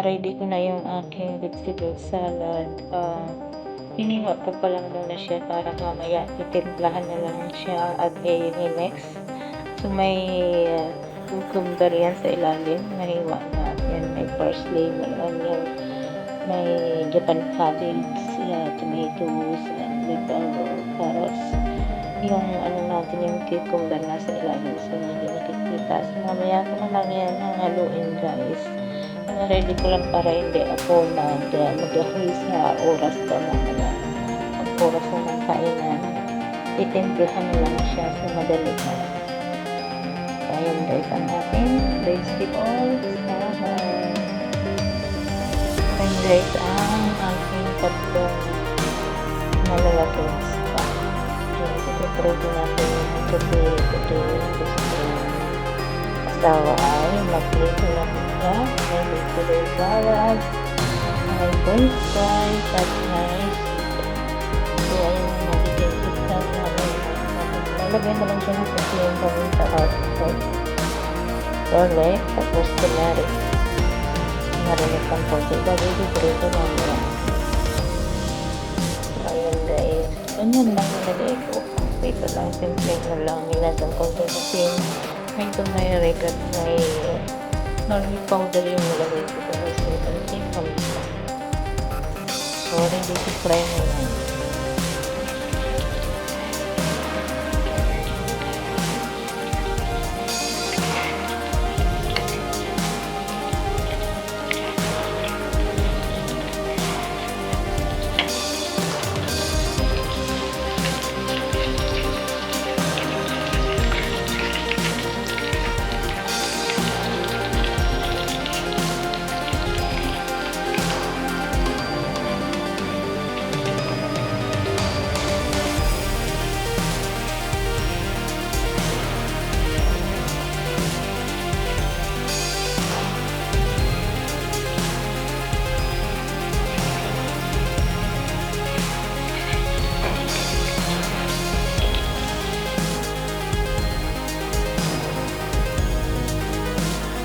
ready ko na yung aking vegetable salad. Hiniwa ko pa lang muna siya para mamaya titimplahan na lang siya at i-mix. So may cucumber yan sa ilalim, nahiwa na yan. May parsley, may onion, may Japan cabbage, tomatoes, and little carrots. Yung natin yung cucumber na sa ilalim, so hindi nakikita. So mamaya ko na lang yan haluin, guys. Ready ko lang para hindi ako mag-ahay sa oras ko mamaya. Pag oras na ng kainan, titimplahan na lang siya sa madali na. So ayun guys, ang ating vegetable salad. Ayun guys, ang aking tatlong malalaking spa. Ito natin yung tuloy gusto asawa ay mag-plate na siya. May vegetable salad, may french fries, at may chicken. So ayun yung magiging pizza namin. Nalagay na lang siya ng yung gawin sa hot sauce, garlic, tapos turmeric. Marinig ang konti. Dito namin yan. So ayun guys, ganyan lang nilagay ko. Ito lang, simple na lang nilagang konti asin. May turmeric at may garlic powder yung nilagay ko. Tapos may konting paminta. So ready to fry na yan.